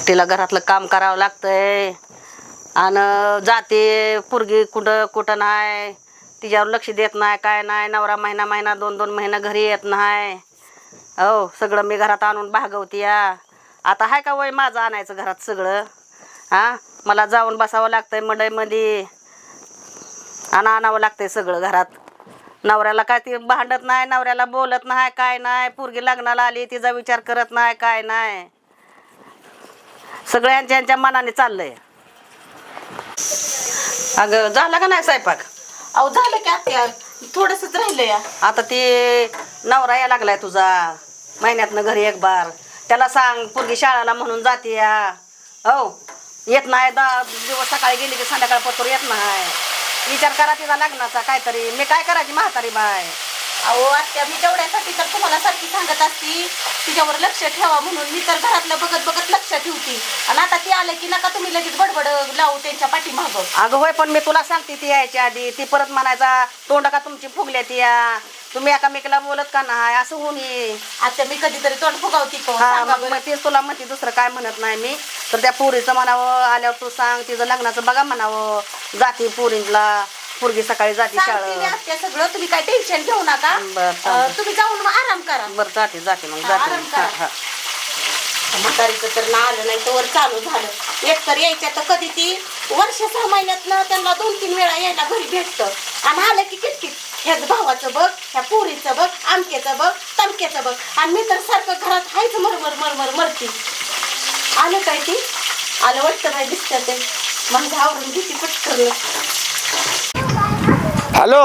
एकटीला घरातलं काम करावं लागतंय आणि जाते पोरगी कुठं कुठं नाही, तिच्यावर लक्ष देत नाही काय नाही. नवरा महिना महिना 2-2 महिना घरी येत नाही. हो सगळं मी घरात आणून भागवते या. आता हाय का वय माझं आणायचं घरात सगळं? हां मला जाऊन बसावं लागतंय मंडईमध्ये आणि आणावं लागतंय सगळं घरात. नवऱ्याला काय ती भांडत नाही, नवऱ्याला बोलत नाही काय नाही. पोरगी लग्नाला आली तिचा विचार करत नाही काय नाही. सगळ्यांच्या मनाने चाललंय. अगं झाला का नाही स्वयंपाक? अहो झालं की आत्या, थोडंसंच राहिलं या. आता ते नवरा या लागलाय तुझा महिन्यातनं घरी एक बार. त्याला सांग पोरगी शाळेला म्हणून जाते या. हो येत नाही दिवस सकाळी गेली की संध्याकाळपत्र येत नाही. विचार करा तिचा लग्नाचा काहीतरी. मी काय करायची म्हातारी बाय? अहो आत्या, मी तेवढ्यासाठी तर तुम्हाला सारखी सांगत असती तिच्यावर लक्ष ठेवा म्हणून. मी तर घरातलं बघत बघत लक्ष ठेवती आणि आता ती आलं की नका तुम्ही लगेच बडबड लावू त्यांच्या पाठीमागं. अगं होय पण मी तुला सांगते ती यायच्या आधी ती परत म्हणायचा तोंड का तुमची फुगल्या ती या, तुम्ही एकामेकीला बोलत का नाही असं होऊन ये. आता मी कधीतरी तोंड फुगावती का? हा मग तेच तुला म्हणते, दुसरं काय म्हणत नाही मी. तर त्या पोरीचं म्हणावं आल्यावर तू सांग तिचं लग्नाचं बघा म्हणावं. जाते पोरीला, पोरगी सकाळी जाते शाळेत. आत्या सगळं तुम्ही काय टेन्शन घेऊ नका. तुम्ही जाऊन आराम करा. बरं जाते मग आराम करा. जाते. म्हातारीचं तर ना आलं नाही तर चालू झालं. एक तर यायच्या तर कधी ती वर्ष 6 महिन्यात ना त्यांना 2-3 वेळा यायला घरी भेटतं आणि आलं की किटकिट. ह्याच भावाचं बघ, ह्या पोरीचं बघ, आमक्याचं बघ, तमक्याचं बघ. आणि मी तर सारखं घरात हायच मरमर मरती. आलं काय ती आलं वाटतं नाही दिसतं ते. मग आवरून किती पटकन. हॅलो,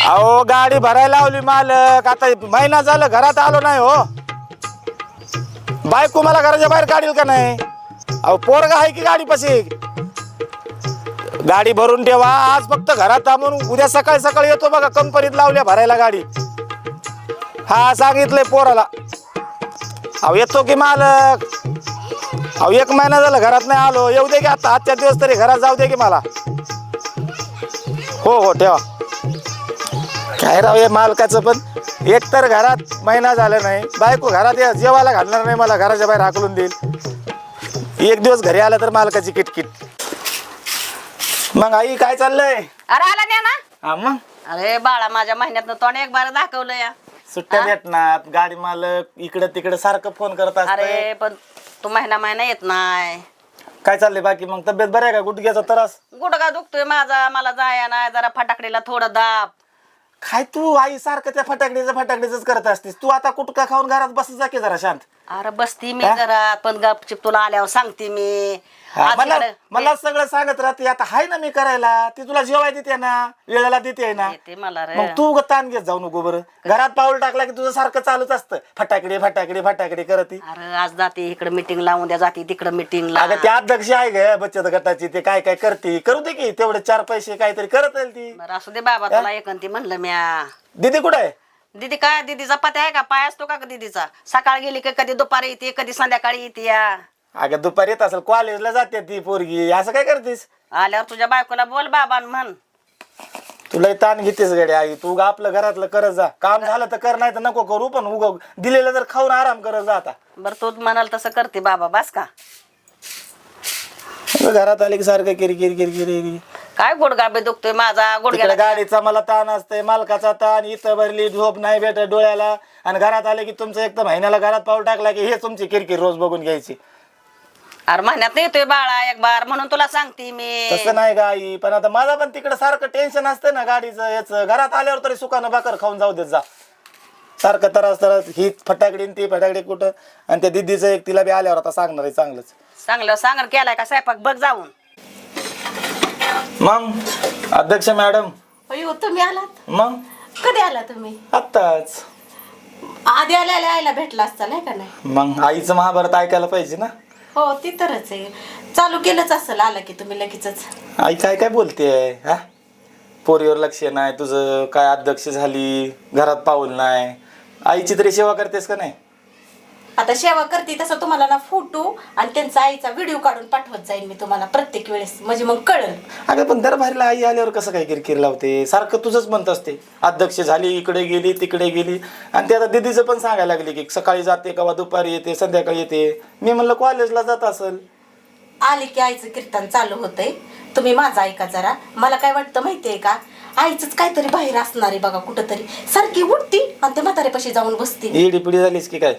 अहो गाडी भरायला लावली मालक. आता महिना झालं घरात आलो नाही हो. बायको मला घराच्या बाहेर काढील का नाही? अहो पोरगा आहे की गाडी पशी. गाडी भरून ठेवा आज फक्त घरात थांबून उद्या सकाळी सकाळी येतो बघा. कंपनीत लावल्या भरायला गाडी. हा सांगितलंय पोराला. अहो येतो की मालक. अहो 1 महिना झालं घरात नाही आलो. येऊ दे की आता आजच्या दिवस तरी घरात जाऊ दे की मला. हो ठेवा. काय राव हे मालकाचं पण. एक तर घरात महिना झाला नाही, बायको घरात जेवायला घालणार नाही, मला घराच्या बाहेर हाकलून देईल. एक दिवस घरी आला तर मालकाची किटकिट. मग आई काय चाललंय? अरे आला नाही ना? हा मग अरे बाळा माझ्या महिन्यातनं तोंड एक बार दाखवलं या. सुट्ट्या भेटणार. गाडी मालक इकडे तिकडे सारखं फोन करत असते. अरे पण तू महिना येत नाही. काय चाललंय बाकी? मग तब्येत बरं आहे का? गुडघ्याचा त्रास? गुडघा दुखतोय माझा, मला जाया नाही. जरा फटाकडीला थोडं दाब. काय तू आई सारखं त्या फटाकडीच करत असतीस. तू आता कुटका खाऊन घरात बस जा की जरा शांत. अरे बसती मी घरात पण गपचिप तुला आल्यावर सांगते मी. मला सगळं सांगत राहते. आता हाय ना मी करायला. ती तुला जेवाय देते ना, वेळेला देते ना. मला रे मग तू ताण घेत जाऊ नको बरं. घरात पाऊल टाकला की तुझं सारखं चालूच असतं फटाकडे करत. अरे आज जाते इकडे मीटिंग लावून द्या, जाते तिकडे मीटिंगला. अगं त्या अध्यक्ष आहे ग बचत गटाची. ते काय काय करते करू दे की. तेवढे 4 पैसे काहीतरी करत येईल ती. बरं असू दे बाबा, तुला एकंती म्हणलं म्या. दीदी कुठे आहे? दीदी काय दीदीचा पत्ता आहे का? पाय असतो का दीदीचा? सकाळी गेली की कधी दुपारी येते, कधी संध्याकाळी येते या. अगं दुपारी येत असेल, कॉलेजला जाते ती पोरगी. असं काय करतेस? आल्यावर तुझ्या बायकोला बोल बाबा म्हण. तुला ताण घेतेस गड्या आई. तू आपलं घरातलं करत जा. काम झालं तर कर, नाही तर नको करू. पण उग दिलेलं तर खाऊन आराम करत जा आता. बरं तू म्हणाल तसं करते बाबा. बस का घरात आले की सारखं किरी. काय गुडघा बी दुखतोय माझा. गुडघ्याला गाडीचा मला ताण असतंय, मालकाचा ताण. इथं भरली झोप नाही भेटत डोळ्याला. आणि घरात आले की तुमचं एक तर महिन्याला घरात पाऊल टाकला की हे तुमची किरकिर रोज बघून घ्यायची. अरे महिन्यात येतोय बाळा एक बार म्हणून तुला सांगते मी. तसं नाही का आई. पण आता माझा पण तिकडे सारखं टेन्शन असतं ना गाडीचं याचं. घरात आल्यावर तरी सुखानं भाकर खाऊन जाऊ देत जा. सारखं त्रास ही फटाकडी ती फटाकडी कुठं. आणि त्या दिदीचं एक तिला बी आल्यावर आता सांगणार आहे चांगलंच. चांगलं सांगणार केलाय का स्वयंपाक बघ जाऊन. मग अध्यक्ष मॅडम अयो तुम्ही आलात? मग कधी आला तुम्ही? आत्ताच. आधी आल्याला भेटला असता नाही का? नाही मग आईचं महाभारत ऐकायला पाहिजे ना. हो ती तरच आहे. चालू केलंच असेल आला की तुम्ही लगेचच. आई काय काय बोलतेय? हा पोरीवर लक्ष नाही तुझं. काय अध्यक्ष झाली, घरात पाऊल नाही. आईची तरी सेवा करतेस का नाही? आता सेवा करते तसं तुम्हाला ना फोटो आणि त्यांचा आईचा व्हिडिओ काढून पाठवत जाईल मी तुम्हाला प्रत्येक वेळेस, म्हणजे मग कळल. अगं पण दरबारीला आई आल्यावर कसं काय किरकिर लावते? सारखं तुझंच म्हणत असते, अध्यक्ष झाली, इकडे गेली तिकडे गेली. आणि ते आता दीदीचं पण सांगायला लागली की सकाळी जाते किंवा दुपारी येते, संध्याकाळी येते. मी म्हणलं कॉलेजला जात असेल. आले की आईचं कीर्तन चालू होतंय, तुम्ही माझं ऐका जरा. मला काय वाटतं माहितीये का, आईचंच काहीतरी बाहेर असणार आहे बघा कुठंतरी. सारखी उठती आणि ते म्हाताऱ्यापाशी जाऊन बसती. एडी पिढी झालीस की काय?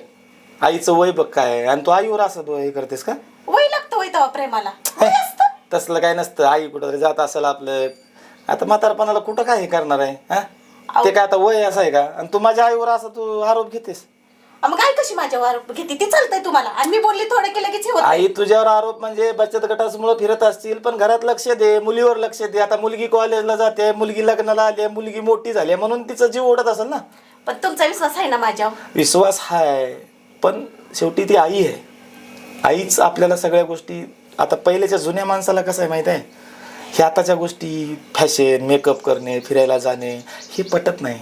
आईचं वय बघ काय, आणि तू आईवर असं तू हे करतेस का? वय लागतं वय तेव्हा प्रेमाला. वय असतं. तसलं काय नसतं. आई कुठं जात असेल आपलं. आता म्हातारपणाला कुठं काय हे करणार आहे हा? ते काय आता वय असं आहे का? आणि तू माझ्या आईवर असं तू आरोप घेतेस? मग आई कशी माझ्यावर घेते ती चालतंय तुम्हाला? आणि मी बोलली थोडं केलं की आई तुझ्यावर आरोप म्हणजे बचत गटामुळे फिरत असतील, पण घरात लक्ष दे, मुलीवर लक्ष दे. आता मुलगी कॉलेजला जाते, मुलगी लग्नाला आली, मुलगी मोठी झाली म्हणून तिचा जीव ओढत असेल ना. पण तुमचा विश्वास आहे ना माझ्यावर? विश्वास हाय, पण शेवटी ती आई आहे. आईच आपल्याला सगळ्या गोष्टी. आता पहिल्याच्या जुन्या माणसाला कसं आहे माहित आहे, हे आताच्या गोष्टी फॅशन, मेकअप करणे, फिरायला जाणे हे पटत नाही.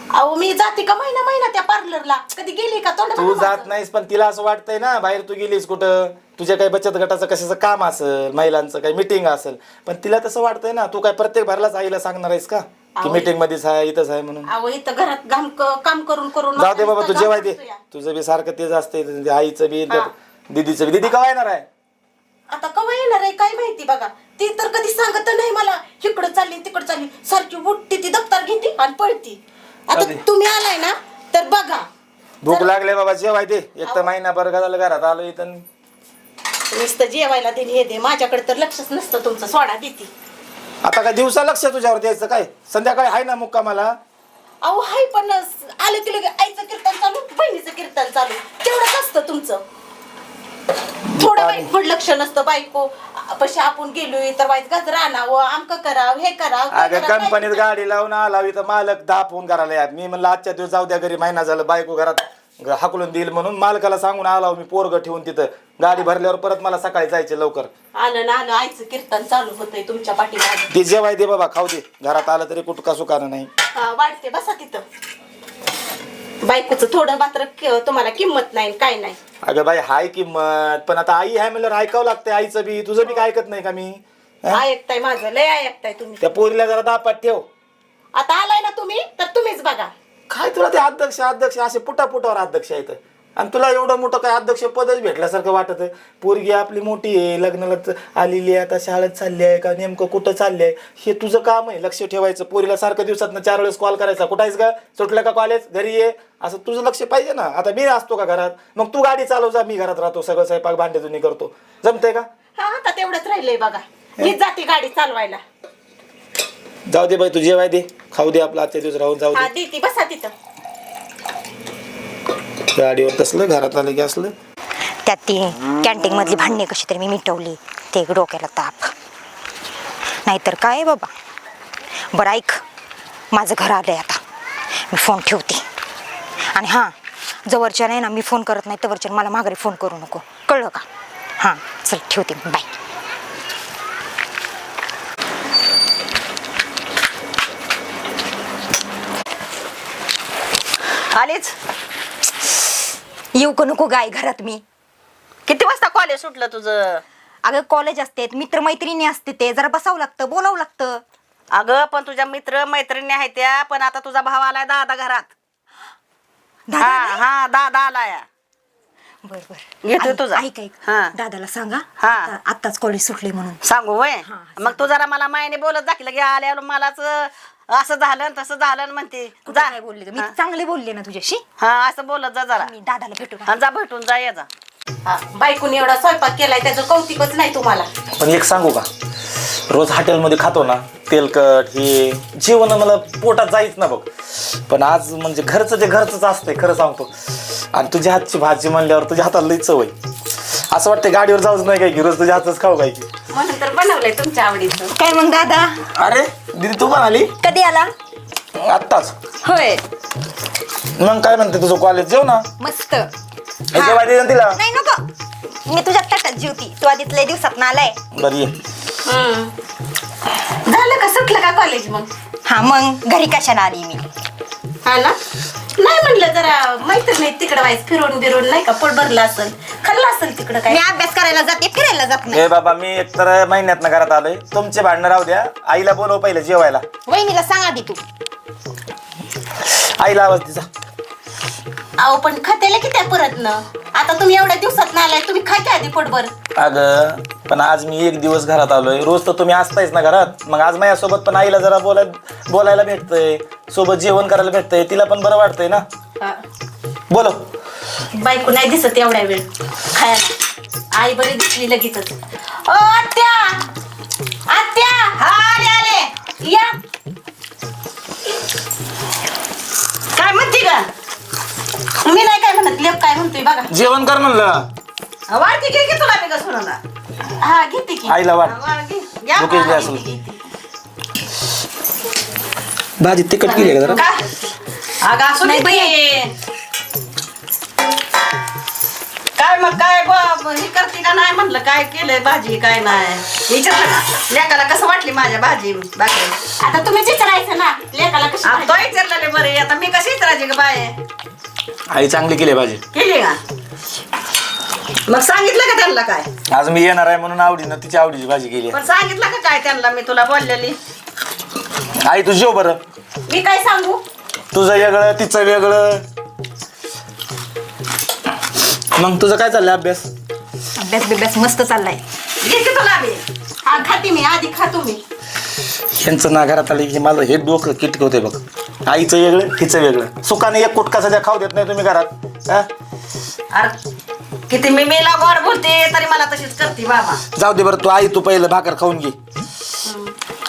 अहो मी जाते का महिना महिना त्या पार्लरला? कधी गेली का? तू जात नाहीस, पण तिला असं वाटतंय ना बाहेर तू गेलीस कुठं, तुझ्या काही बचत गटाचं कशाचं काम असेल, महिलांचं काही मिटिंग असेल, पण तिला तसं वाटतंय ना तू काय प्रत्येक भरलाच आईला सांगणार आहेस का की मीटिंग मध्येच आहे, इथंच आहे म्हणून? अहो इथं घरात काम करून करून जाऊ दे बाबा, तू जेवाय दे. तुझं बी सारखं तेच असते, आईचं बी दीदीचं बी. दीदी केव्हा येणार आहे? आता केव्हा येणार आहे काय माहिती बघा. ती तर कधी सांगत नाही मला, इकडं चालली तिकडं चालली. सारखी उठती ती, दप्तर घेते आणि पळती. आता तुम्ही आलाय ना तर बघा. भूक लागले बाबा, जेवाय दे. एक तर महिनाभर झालं घरात आलो इथं. नुसतं जेवायला दे हे दे, माझ्याकडे तर लक्षच नसतं तुमचं. सोडा देते. आता काय दिवसा लक्ष तुझ्यावर द्यायचं काय? संध्याकाळी आहे ना मुक्कामाला? अहो हाय, पण आलं की लगे आईचं कीर्तन चालू, बहिणीचं कीर्तन चालू, तेवढंच असतं तुमचं. थोडं वाईट पण लक्ष नसतं. बायको पशी आपण गेलोय तर वाईट गजरा आणावं, आमकं करावं, हे करावं. अगं कंपनीत गाडी लावून आला तर मालक 10 फोन करायला यार. मी म्हणलं आजच्या दिवस जाऊ द्या, घरी महिना झालं बायको घरात हाकलून देईल म्हणून मालकाला सांगून आला मी पोरग ठेवून तिथं. गाडी भरल्यावर परत मला सकाळी जायचे लवकर. आलं ना आलं, आईचं कीर्तन चालू होतंय तुमच्या पाठीमागे. ते जेवाय दे बाबा, खाऊ दे. घरात आलं तरी कुठं का सुकानं नाही. वाढते बसा तिथं. बायकोचं थोडं मात्र तुम्हाला किंमत नाही काय नाही. अगं बाई हाय किंमत, पण आता आई आहे म्हणल्यावर ऐकावं लागतंय. आईचं बी तुझं बी काय ऐकत नाही का मी? ऐकताय माझं, लय ऐकताय तुम्ही. त्या पोरीला जरा दापात ठेव. आता आलाय ना तुम्ही तर तुम्हीच बघा. काय तुला ते अध्यक्ष अध्यक्ष असे पुटापुटावर अध्यक्ष आहेत, आणि तुला एवढं मोठं काय अध्यक्ष पदच भेटल्यासारखं वाटत आहे. पोरगी आपली मोठी आहे, लग्नाला आलेली आहे, आता शाळेत चालली आहे का नेमकं कुठं चालली आहे हे तुझं काम आहे. लक्ष ठेवायचं. पोरीला सारखं दिवसातनं 4 वेळेस कॉल करायचा, कुठं आहेस का, सुटलं का कॉलेज, घरी ये, असं तुझं लक्ष पाहिजे ना. आता मी असतो का घरात? मग तू गाडी चालव जा, मी घरात राहतो, सगळं स्वयंपाक भांडे जुनी करतो. जमतंय का? हा आता तेवढंच राहिलंय बघा. मी जाते गाडी चालवायला. जाऊ दे बाई, तू जेवाय दे, खाऊ दे, आपला आजच्या दिवस राहून जाऊ हा दे. देते, बसा तिथं. गाडीवर तसलं, घरात आलं की असलं. त्यात ती कॅन्टीन मधली भांडणे कशी तरी मी मिटवली, ते डोक्याला ताप. नाहीतर काय बाबा. बरं ऐक, माझं घर आलंय आता, मी फोन ठेवते. आणि हां, जवळच्या नाही ना मी फोन करत नाही तवरच्या मला माघारी फोन करू नको, कळलं का? हां चल ठेवते, बाय. आलीच? येऊ का नको गाय घरात मी? किती वाजता कॉलेज सुटलं तुझं? अगं कॉलेज असते, मित्रमैत्रिणी असते, ते जरा बसावं लागतं, बोलावं लागतं. अगं पण तुझ्या मित्र मैत्रिणी आहेत त्या, पण आता तुझा भाव आलाय दादा घरात. दादा हा आलाय? हा दादा आलाय. बर बर येतोय तुझा. ऐक ऐक, हा. दादाला सांगा हा. आत्ताच कॉलेज सुटले म्हणून. सांगू वय? हा, मग तू जरा मला मायने बोलत दाखल की आल्यावर मलाच असं झालं तसं झालं म्हणते. कुठं जा. काय बोलले मी? चांगले बोलले ना तुझ्याशी. हा असं बोलत जा जरा. मी दादाला भेटू का? हा जा भेटून जा, ये जा. बायकोने एवढा स्वयंपाक केलाय त्याचं कौतिकच नाही तुम्हाला. पण एक सांगू का, रोज हॉटेलमध्ये खातो ना तेलकट हे जेवण मला पोटात जाईच ना बघ, पण आज म्हणजे घरचं ते घरचंच असतंय खरं सांगतो. आणि तुझ्या हातची भाजी म्हणल्यावर तुझ्या हाताला लई चव आहे. असं वाटतं गाडीवर जाऊच नाही काय की रोज तुझ्या हातच खाऊ काय की. म्हणून तर बनवलंय तुमच्या आवडीचं. काय मग दादा? अरे दीदी तू पण आली? कधी आला? आत्ताच. होय. मग काय म्हणते तुझं कॉलेज? जेव ना. मस्त. जेव्हा दे ना तिला. नाही नको, मी तुझ्या ताटात जेवती. तू आधी लय दिवसात ना आलाय. बरी झालं का, सुटलं का कॉलेज मग? हा मग घरी कशाला आली मी? हा ना. नाही म्हणलं जरा मैत्रिणी तिकडं व्हायचं फिरून बिरून नाही का पोट भरलं असेल खाल्लं असेल तिकडं काय मी अभ्यास करायला जाते फिरायला जात नाही. हे बाबा मी एकतर महिन्यातनं घरात आलोय, तुमचे भांडणं राहू द्या. आईला बोलव पहिलं जेवायला. वहिनीला सांग आधी तू. आईला आवाज तिचा. अहो पण खात्याला किती आहे परत न आता तुम्ही एवढ्या दिवसात ना आलाय तुम्ही खाते आधी पोटभर. अगं पण आज मी एक दिवस घरात आलोय, रोज तर तुम्ही असतायच ना घरात. मग आज माझ्यासोबत पण आईला जरा बोलायला भेटतंय, सोबत जेवण करायला भेटतंय, तिला पण बरं वाटतंय ना. बोलो. बायको नाही दिसत एवढ्या वेळ खायला. आई बरी दिसली लगेचच. ओ आत्या आत्या हा आले आले या. काय म्हणते का? मी नाही काय म्हणत, लेप काय म्हणतोय बघा. जेवण कर म्हणलं. वाढती घे की तुला मी का सोनाला. हा घेते की. आईला वाट. या भुकेश हा, असेल. घेते, घेते. भाजी तिखट केली का जरा? का अगं असू दे बाई. काय मग काय हे करते का नाही म्हणलं काय केलंय भाजी काय नाही विचारलं का लेकाला कसं वाटली माझ्या भाजी बाकी. आता तुम्हीच विचारायचं ना लेकाला कशी आता तो भाजी. विचारलेले बरे आता मी कशी विचारायची का बाय आई चांगली केली भाजी. केली का मग सांगितलं का त्यांना काय आज मी येणार आहे म्हणून आवडीनं तिच्या आवडीची भाजी केली. पण सांगितलं का काय त्यांना मी तुला बोललेली. आई तू जेव बरं. मी काय सांगू तुझं वेगळं तिचं वेगळं. मग तुझं काय चाललंय अभ्यास? अभ्यास बिभ्यास मस्त चाललाय. घे की तुला बी. हा खाते मी आधी खा तुम्ही. यांचं ना घरात आलं की मला हे डोकं किटक होते बघ. आईचं वेगळं तिचं वेगळं. सुखाने एक कुटका सध्या खाऊ देत नाही तुम्ही घरात. हा? अरे किती मी मेला गोड बोलते तरी मला तशीच करते बाबा. जाऊ दे बरं, तू आई तू पहिलं भाकर खाऊन घे.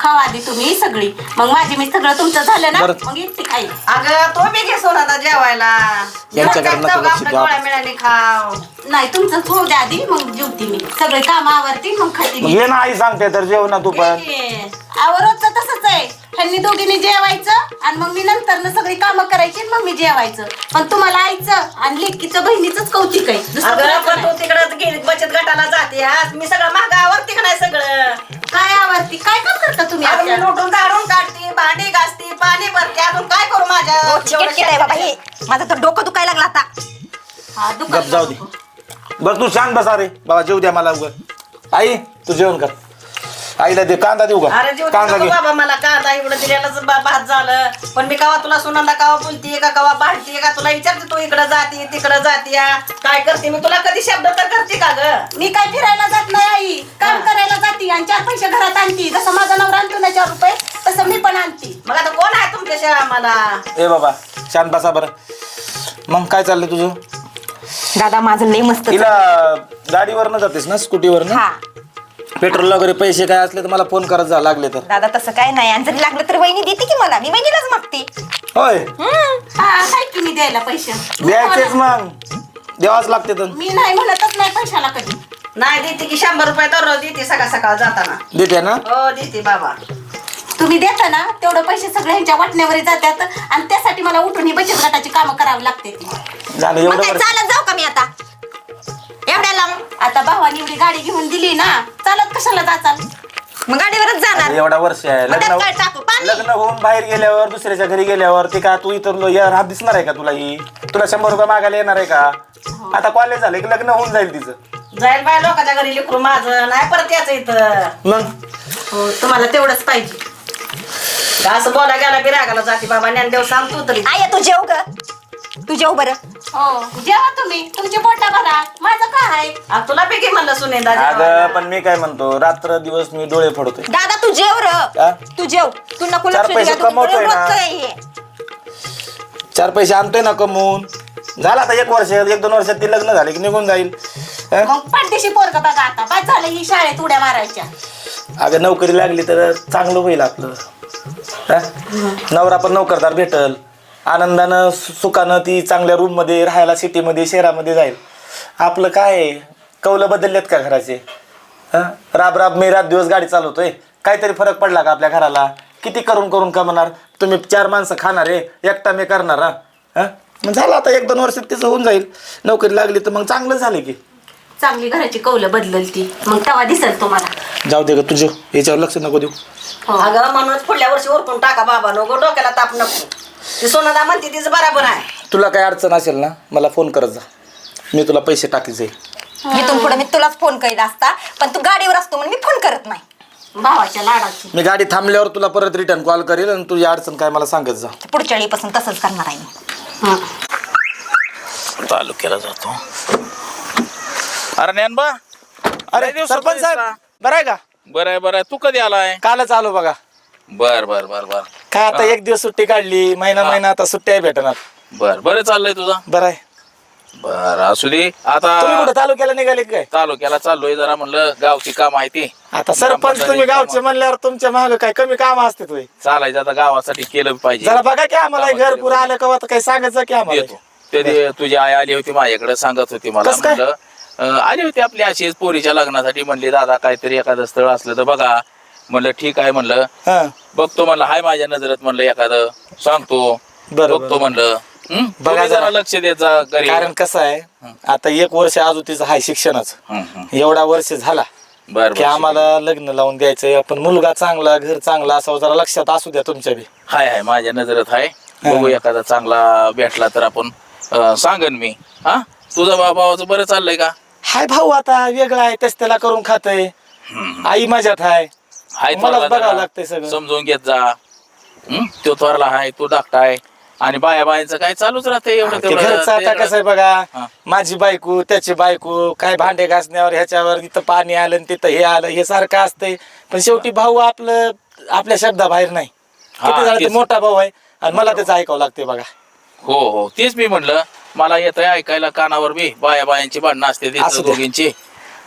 खावा आधी तुम्ही सगळी मग माझी मी सगळं तुमचं झालं ना बरं. मग येते खाई. अगं तो बी घे सोनादा जेवायला. यांच्या घरात नको लक्ष आपल्या द्या. गोळ्या मिळाली खाव. नाही तुमचं होऊ द्या आधी मग जेवते मी सगळे काम आवरते मग खाते मी. ये ना आई सांगते तर जेव ना तू पण. रोजचं तसंच आहे ह्यांनी दोघींनी जेवायचं आणि मग मी नंतर सगळी कामं करायची आणि मग मी जेवायचं. पण तुम्हाला आईचं आणि लेकीचं बहिणीचंच कौतिक आहे दुसरं अगं कोणाचं पण नाही. तू तिकडं गेली बचत गटाला जाते आज मी सगळं मागावरती का नाही सगळं. काय आवडती काय काम करता तुम्ही अगं मी आत्या? लुटून झाडून काढते भांडी घासते पाणी भरते अजून काय करू माझ्या हो, चिकट केलंय बाबा हे. माझं तर डोकं दुखायला लागलं आता. हा, गप दुकान जाऊ दे. बरं तू शांत बसा रे बाबा, जेव द्या मला उगा. आई तू जेवण कर. आईला दे कांदा देऊ का? अरे जीव कांदा घे. बाबा मला कांदा एवढं दिलेलं भात झालं पण मी कवा तुला सुनांदा कवा बोलतीये का कवा भांडतीये का तुला विचारते तू इकडं जाते तिकडं जाते काय करते मी तुला कधी शब्द तर करते का ग. मी काय फिरायला जात नाही आई काम करायला जाते आणि 4 पैसे घरात आणते जसं माझा नवरा आणतो ना 4 रुपये तसं मी पण आणते. मग आता कोण आहे तुमच्याशिवाय आम्हाला. ए बाबा शांत बसा बरं. मग काय चाललंय तुझं? दादा माझं लय मस्त तिला गाडीवरनं जातेस ना स्कूटीवरनं? हा पेट्रोल वगैरे पैसे काय असले तर मला फोन करत जा लागले तर. दादा तसं काय नाही आणि जरी लागलं तर वहिनी देते की मला. मी वहिनीलाच मागते. होय हा काय तुम्ही द्यायला पैसे द्यायचेच मग द्यावाच लागते तर. मी नाही म्हणतच नाही पैशाला कधी. नाही देते की 100 रुपये दररोज देते सकाळ सकाळ जाताना. देते ना? हो देते बाबा. तुम्ही देता ना तेवढं पैसे सगळे ह्यांच्या वाटण्यावर जातात आणि त्यासाठी मला उठून ही बचत गटाची कामं करावी लागते ती. झालं मग एवढं काय वर्ष. चालत जाऊ का मी आता एवढ्या लांब? आता भावानी एवढी गाडी घेऊन दिली ना चालत कशाला जाचाल. मग गाडीवरच जाणार. एवढा वर्ष आहे मग त्यात काय टाकू? पाणी? लग्न होऊन बाहेर गेल्यावर दुसऱ्याच्या घरी गेल्यावर ते का तू इतर हात दिसणार आहे का तुला? ही तुला 100 रुपये मागायला येणार आहे का? आता कॉलेज झालं की लग्न होऊन जाईल तिचं. जाईल बाय लोकांच्या घरी लेकरू माझं नाही परत याचं इथं. मग हो तुम्हाला तेवढंच पाहिजे. का असं बोला गेला बिरागाला जाते बाबा ज्ञानदेव सांग तू तरी. आय तू जेव ग. तू जेव बरं. हो जेव्हा तुम्ही तुमचे पोटा भरा माझं काय आहे. तुला तुला पैकी म्हणलं सुने दादा अगं पण मी काय म्हणतो रात्र दिवस मी डोळे फोडतोय. दादा तू जेव हा? र. तू जेव. तू नको 4 लक्ष पैसे द्या. तू कमवतोय ना. रोजचं आहे हे. 4 पैसे आणतोय ना कमवून. झालं आता 1 वर्ष 1-2 वर्षात ते लग्न झाले की निघून जाईल. हा? मग पाठीशी पोरग बघा आता बाद झालं ही शाळेत उड्या मारायच्या. अगं नोकरी लागली तर चांगलं होईल आपलं. हा? नवरा पण नोकरदार भेटल. आनंदानं सुखानं ती चांगल्या रूम मध्ये राहायला सिटीमध्ये शहरामध्ये जाईल. आपलं काय कौलं बदललेत का घराचे? हा? राब मी रात दिवस गाडी चालवतोय. काहीतरी फरक पडला का आपल्या घराला? किती करून करून कमवणार? तुम्ही 4 माणसं खाणार आहे एकटा मी करणार. हा? मग झालं आता 1-2 वर्षात तिचं होऊन जाईल. नोकरी लागली तर मग चांगलं झालं की. चांगली घराची कौलं बदलल ती मग तेव्हा दिसेल तुम्हाला. जाऊ दे ग तुझं याच्यावर लक्ष नको देऊ. अगं म्हणूनच पुढल्या वर्षी उरकून टाका बाबा नको डोक्याला ताप नको. ती सोनादा म्हणते तिचं बराबर आहे. तुला काय अडचण असेल ना मला फोन करत जा, मी तुला पैसे टाकीत जाईल. इथून पुढे मी तुलाच फोन करीत असता, पण तू गाडीवर असतो म्हणून मी फोन करत नाही. भावाच्या लाडाची. मी गाडी थांबल्यावर तुला परत रिटर्न कॉल करेल आणि तुझी अडचण काय मला सांगत जा. पुढच्या वेळीपासून तसंच करणार आहे मी. तालुक्याला जातो. अरे ज्ञानबा, अरे सरपंच साहेब बरं आहे का? बरं आहे बरं आहे. तू कधी आलाय? कालच आलो बघा. बर बर बर बर काय आता एक दिवस सुट्टी काढली, महिना आता सुट्ट्या भेटणार. बर बरं चाललंय तुझं. बरं आहे. बर असू दे. तुम्ही आता कुठं तालुक्याला निघाले काय? तालुक्याला चाललोय जरा, म्हणलं गावची काम आहे ती. आता सरपंच तुम्ही गावचे म्हणल्यावर तुमच्या माग काय कमी काम असते तुम्ही चालायचं आता, गावासाठी केलं पाहिजे. जरा बघा की आम्हाला घर पुरं आलं का आता काही सांगायचं की आम्हाला. देतो. ते तुझी आई आली होती माझ्याकडे, सांगत होती मला. कसं काय? म्हणलं आली होती आपली अशीच पोरीच्या लग्नासाठी. म्हणली दादा काहीतरी एखादं स्थळ असलं तर बघा. म्हणलं ठीक आहे, म्हणलं हा बघतो. म्हणलं हाय माझ्या नजरेत, म्हणलं एखादं सांगतो, बरोबर. बघतो म्हणलं. बघा बघा जरा. जरा लक्ष देत जा घरी. कारण कसं आहे आता एक वर्ष अजून तिचं हाय शिक्षणाचं, एवढा वर्ष झाला बर की आम्हाला लग्न लावून द्यायचंय. आपण मुलगा चांगला, घर चांगला असावं, जरा लक्षात असू द्या तुमच्या बी. हाय हाय माझ्या नजरेत हाय. बघू एखादा चांगला भेटला तर आपण सांगन मी. हा तुझं भावाचं बरं चाललंय का? हाय भाऊ आता वेगळा आहे, तेच त्याला करून खातय. आई मजात हाय. हाय मलाच थोरला बघावं जरा लागतंय सगळं. समजून घेत जा. तो थोरला हाय, तो धाकटा आहे. आणि बायांचं काय चालूच राहते एवढं ते घरचं आता कसं आहे हा. बघा, माझी बायको त्याची बायको, काय भांडे घासण्यावर ह्याच्यावर, इथं पाणी आलं आणि तिथं हे आलं, हे सारखं असतंय. पण शेवटी भाऊ आपलं आपल्या शब्दाबाहेर नाही. हा, किती झालं ते तेच. मोठा भाऊ आहे आणि मला त्याचं ऐकावं लागते बघा. हो हो तेच मी म्हणलं, मला येत आहे ऐकायला कानावर बी. बायांची भांडणं असते तिथं असू दे. दोघींची.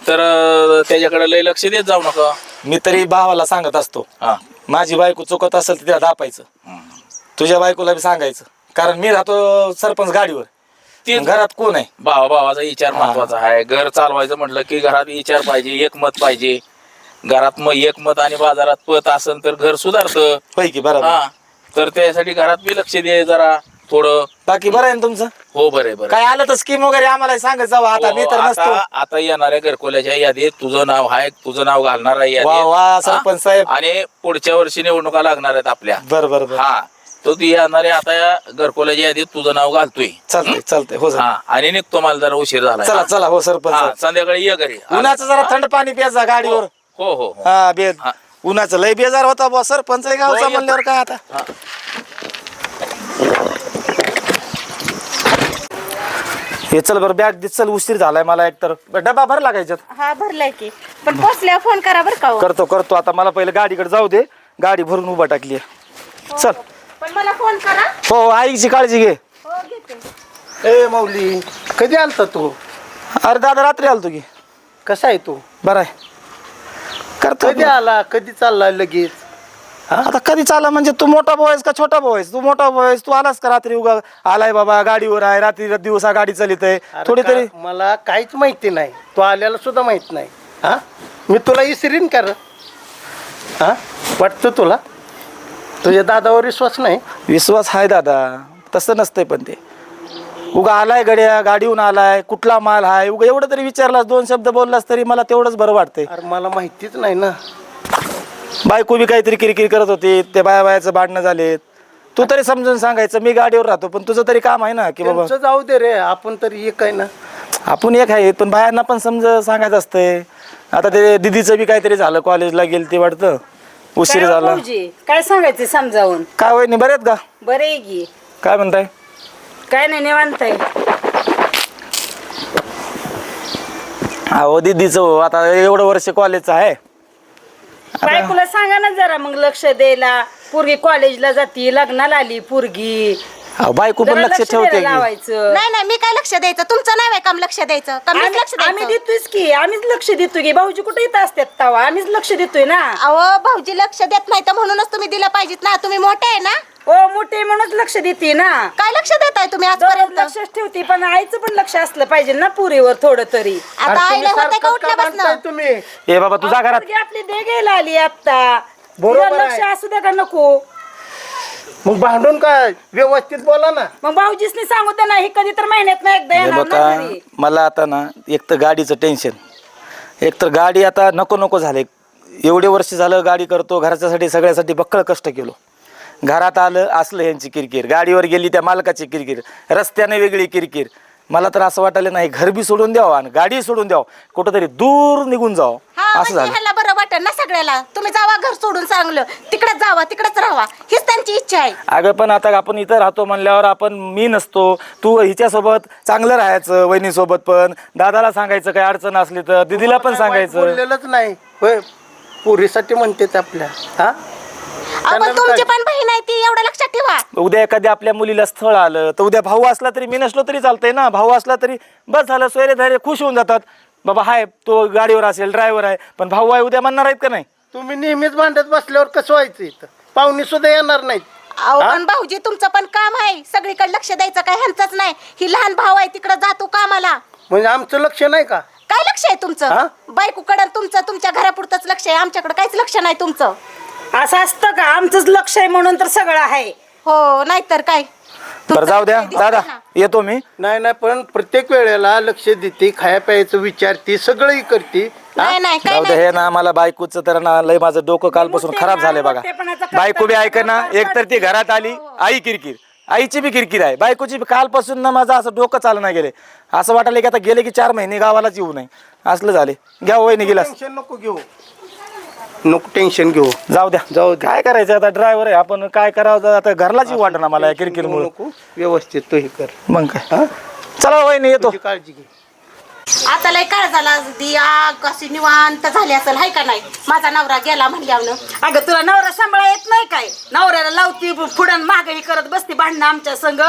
तर त्याच्याकडे लय लक्ष देत जाऊ नका. मी तरी भावाला सांगत असतो, हा माझी बायको चुकत असेल तर तिला दापायचं, तुझ्या बायकोला बी सांगायचं. कारण मी राहतो सरपंच गाडीवर, तेच. घरात कोण आहे? भावाचा विचार महत्वाचा आहे. घर चालवायचं म्हटलं की घरात विचार पाहिजे, एकमत पाहिजे. घरात मग एकमत आणि बाजारात पत असेल तर घर सुधारतं. होय की बरोबर. हा तर त्यासाठी घरात बी लक्ष दे जरा थोडं. बाकी बरं आहे ना तुमचं? हो बरे बरं. काय आलं तर स्कीम वगैरे आम्हाला सांगत जावं. आता मी तर नसतो. आता येणाऱ्या घरकुल्याच्या यादीत तुझं नाव आहे, तुझं नाव घालणार आहे वा यादीत. वा सरपंच साहेब. हा? आणि पुढच्या वर्षी निवडणुका लागणार आहेत आपल्या. बर बर बर. हा तो ती येणाऱ्या आता या घरकुल्याच्या यादीत तुझं नाव घालतोय. चालतंय चालतंय. हो सर. हा आणि निघतो, मला जरा उशीर झाला. चला चला. हो सरपंच हा साहेब. संध्याकाळी ये घरी. उन्हाचं जरा थंड पाणी प्यायचा गाडीवर. हो हो हो. हा बेद. हा. उन्हाचं लय बेजार होता बुवा. सरपंच आहे गावचा हो, म्हणल्यावर काय आता. हा. हे चल बरं बॅग दे. चल उशीर झालाय मला. एक तर डबा भरला का याच्यात? हा भरलाय की, पण पोचल्यावर फोन करा बरं का हो. करतो आता. मला पहिले गाडीकडे जाऊ दे. गाडी भरून उभा टाकली चल. पण मला फोन करा. हो आईची काळजी घे. हो घेते. ए माऊली, कधी आलता तू? अरे दादा रात्री आलतो की. कसा आहे तू? बरं आहे. करतो कधी आला, कधी चालला लगेच? आता कधी चालला म्हणजे तू मोठा भाऊ आहेस का छोटा भाऊ आहेस? तू मोठा भाऊ आहेस. तू आलास का रात्री? उगा आलाय बाबा गाडीवर आहे, रात्री दिवसा गाडी चालित आहे. अरे थोडी तरी मला काहीच माहिती नाही. तू आल्याला सुद्धा माहित नाही. हा मी तुला इसरीन कर. हा वाटतं तुला? तुझ्या दादावर विश्वास नाही? विश्वास आहे दादा, तसं नसतंय. पण ते उगा आलाय गड्या, गाडीहून आलाय, कुठला माल आहे, उगा एवढं तरी विचारलास, 2 शब्द बोललास तरी मला तेवढंच बरं वाटतंय. अरे मला माहितीच नाही ना. बायको बी काहीतरी किरकिर करत होती, ते बायाचं भांडणं झालेत. तू तरी समजून सांगायचं, मी गाडीवर राहतो पण तुझं तरी काम आहे ना की बाबा त्यांचं जाऊ दे रे, आपण तरी एक आहे ना. आपण एक आहे. पण बायांना पण सांगायचं असतंय. आता ते दिदीचं बी काहीतरी झालं, कॉलेजला गेली ते वाटतं, उशीर झाला. भाऊजी काय सांगायचं समजावून? काय होय नाही बरे आहेत का? बरे आहे की. काय म्हणताय? काय नाही निवांत आहे. हो दिदीचं हो, आता एवढं वर्ष कॉलेजचं आहे. बायकोला सांगा ना जरा मग लक्ष द्यायला. पोरगी कॉलेजला जाती, लग्नाला आली पोरगी, अहो, बायको पण जरा लक्ष लक्ष ठेवते द्यायला की. लावायचं. नाही नाही, मी काय लक्ष द्यायचं? तुमचं नाही काम लक्ष द्यायचं का? मीच लक्ष आम्ही द्यायचं? देतोयच की, आम्हीच लक्ष देतोय की. भाऊजी कुठे येत असतात तवा आम्हीच लक्ष देतोय ना. अहो भाऊजी लक्ष देत नाही तर म्हणूनच तुम्ही दिलं पाहिजेत ना. तुम्ही मोठे आहे ना. हो मोठे म्हणूनच लक्ष देते ना. काय लक्ष देताय तुम्ही दररोज आजपर्यंत? लक्षच ठेवते, पण आईचं पण लक्ष असलं पाहिजे ना पुरीवर थोडं तरी. आता अरे आईला तुम्ही होते का सारखं का उठल्यापासून? बांधताय तुम्ही? ए बाबा तुझा घरात पोरगी आपली दे घ्यायला आली आता. बरोबर तिला लक्ष आहे. असू द्या का नको? मग भांडून काय व्यवस्थित बोला ना. मग भाऊजीसनी सांगू द्या ना, हे कधी तर महिन्यात ना एकदा हे येणार ना बघा, घरी. मला आता ना एक तर गाडीचं टेन्शन, एक तर गाडी आता नको झाले. एवढे वर्ष झालं गाडी करतो, घराच्यासाठी सगळ्यासाठी बक्कळ कष्ट केलो. घरात आलं असलं यांची किरकिर, गाडीवर गेली त्या मालकाची किरकिर, रस्त्याने वेगळी किरकिर. मला तर असं वाटलं नाही घर बी सोडून द्यावं आणि गाडी सोडून द्यावं, कुठंतरी दूर निघून जावं हा असं म्हणजे झालं. ह्याला बरं वाटेल ना सगळ्याला. तुम्ही जावा घर सोडून, चांगलं तिकडेच जावा, तिकडेच राहावा, हीच त्यांची इच्छा आहे. अगं पण आता आपण इथं राहतो म्हणल्यावर आपण, मी नसतो, तू हिच्यासोबत चांगलं राहायचं, वहिनीसोबत पण, दादाला सांगायचं काही अडचण असली तर, दीदीला पण सांगायचं. बोललेलंच नाही होय, पुरीसाठी म्हणते ते आपल्या. हा आपण तुमची पण बहीण आहे ती, एवढं लक्षात ठेवा. उद्या एखाद्या आपल्या मुलीला स्थळ आलं तर उद्या भाऊ असला तरी, मी नसलो तरी चालतंय ना, भाऊ असला तरी बस झालं, सोयरे धैर्य खुश होऊन जातात. बाबा हाय तो गाडीवर असेल, ड्रायव्हर आहे, पण भाऊ आहे उद्या म्हणणार आहेत का नाही? तुम्ही नेहमीच भांडत बसल्यावर कसं व्हायचं इथं? पाहुणे सुद्धा येणार नाहीत. अहो पण भाऊजी तुमचं पण काम आहे, सगळीकडे लक्ष द्यायचं काय ह्यांचंच नाही. ही लहान भाऊ आहे तिकडे जातो कामाला. म्हणजे आमचं लक्ष नाही का? काय लक्ष आहे हा? तुमचं? बायकोकडे तुमचं तुमच्या घरापुरतंच लक्ष आहे, आमच्याकडे काहीच लक्ष नाही तुमचं. असं असतं का? आमचंच लक्ष आहे म्हणून तर सगळं आहे. हो नाहीतर काय. बरं जाऊ द्या तुमचं दादा, ना. येतो मी. नाही पण प्रत्येक वेळेला लक्ष देते, खाया प्यायचं विचारते, सगळंही करते. नाही नाही काय जाऊ दे, नाही. हे ना मला बायकोचं तर ना लय माझं डोकं कालपासून खराब झालंय बघा. बायको बी ऐक ना, एक तर ती घरात आली, आई किरकिर, आईची बी किरकिर आहे, बायकोची बी. कालपासून ना माझं असं डोकं चालना गेले, असं वाटायला की आता गेले की 4 महिने गावालाच येऊ नये, असलं झाले. घ्या वहिनी गेला, टेन्शन नको घेऊ, नको टेन्शन घेऊ. जाऊ द्या. जाऊ दे. काय करायचं आता, ड्रायव्हर आहे आपण, काय करावं आता, घरलाच वाटत ना मला किरकिर मुळे. नको, व्यवस्थित तो हे कर. मग काय, चला वहिनी येतो. तुझी काळजी घे. आता लय काळ झाला, आग अशी निवांत झाली असेल, हाय का नाही? माझा नवरा गेला म्हणल्यावर अगं तुला नवरा सांभाळा येत नाही काय? नवऱ्याला लावती पुढं मागही करत बसती भांडणं आमच्या संग.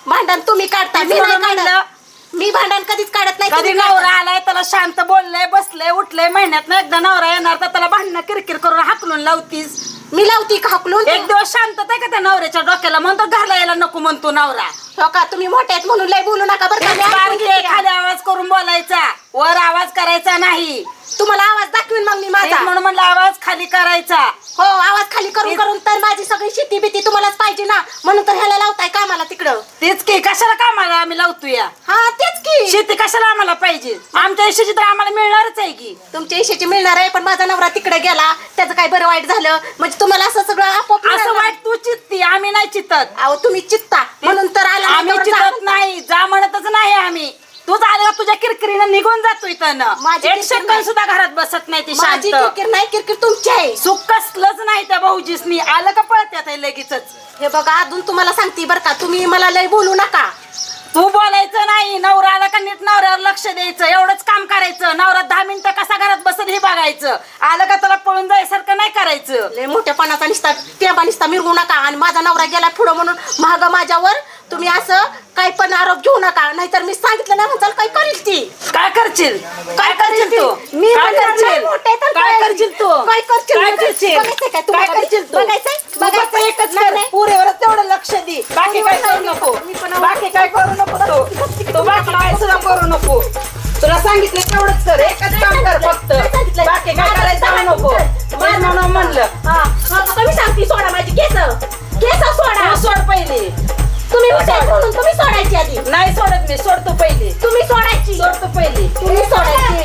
भांडण तुम्ही काढता, मी नाही काढत. मी भांडण कधीच काढत नाही. कधी तुम्ही नवरा काढता. आलाय त्याला शांत बोललंय, बसलंय, उठलंय, महिन्यात ना एकदा नवरा येणार तर त्याला भांडणं किरकिर करून हाकलून लावतीस. मी लावती का हाकलून? एक दिवस शांतता आहे का त्या नवऱ्याच्या डोक्याला? म्हणतो घरला यायला नको म्हणतो नवरा. हो का, तुम्ही मोठे आहेत म्हणून लय बोलू नका बरं का. मी ऐकून बारकी घेते. खाली आवाज करून बोलायचा, वर आवाज करायचा नाही. तुम्हाला आवाज दाखवीन मग मी तेच माझा. म्हणून म्हणलं आवाज खाली करायचा. हो आवाज खाली करून करून तर माझी सगळी शेती भीती तुम्हालाच पाहिजे ना, म्हणून तर ह्याला लावताय कामाला तिकडं. तेच की, कशाला कामाला आम्ही लावतो या? हा तेच की. शेती कशाला आम्हाला पाहिजे? आमच्या इशाची तर आम्हाला मिळणारच आहे की. तुमच्या इशेची मिळणार आहे, पण माझा नवरा तिकडे गेला, त्याचं काय बरं वाईट झालं म्हणजे तुम्हाला असं सगळं आपोआप मिळणार असं ना? वाईट तू चित्ती, आम्ही नाही चित्तत. अहो तुम्ही चित्ता म्हणून तर आला नाही, आम्ही तेवढं चित्तत जाणून नाही, जा म्हणतच नाही आम्ही. तूच आले तुझ्या किरकिरीनं निघून जातो इथं. माझी एक किरकिर सेकंद नाही. सुद्धा घरात बसत नाही ती माझी शांत. किरकिर नाही, किरकिर तुमची आहे. सुख कसलंच नाही त्या भाऊजीसनी. आलं का पळत्यात आहे लगेचच. हे बघा अजून तुम्हाला सांगते बरं का, तुम्ही मला लय बोलू नका. तू बोलायचं नाही, नवरा आला का नीट नवऱ्यावर लक्ष द्यायचं, एवढंच काम करायचं. नवरा 10 मिनिटं कसा घरात बसत हे बघायचं. आलं का त्याला पळून जायसारखं नाही करायचं. लय मोठ्यापणाचा निसता तेबा निसता मिरवू नका. आणि माझा नवरा गेला पुढं म्हणून महाग माझ्यावर तुम्ही असं काही पण आरोप घेऊ नका, नाहीतर मी सांगितलं नाही म्हणताल काय करील ती. काय करशील? काय करशील तू? मी काय म्हणणार नाही करशील? मोठे तर काय करशील तू? काय करशील? काय करशील? बघायचंय काय काय तुम्हाला? करशील तू? बघायचंय? तू फक्त बघायचंय? एकच नाही, कर, नाही. पुरेवरच तेवढं लक्ष दे. बाकी काय करू नको. बाकी काय करू नको तू. तू बाकी काय सुद्धा करू नको. तुला सांगितलं तेवढंच कर, एकच काम कर फक्त. बाकी काय करायचं सांगू नको. तेच म्हणून म्हणलं. हा, तुम्ही सांगते सोडा माझी केस सोडा. तू सोड पहिले. तुम्ही मोठे आहेत म्हणून तुम्ही सोडायची आधी. नाही सोडत मी, सोडतो पहिले. तुम्ही सोडायची. सोडतो पहिले. तुम्ही सोडायची.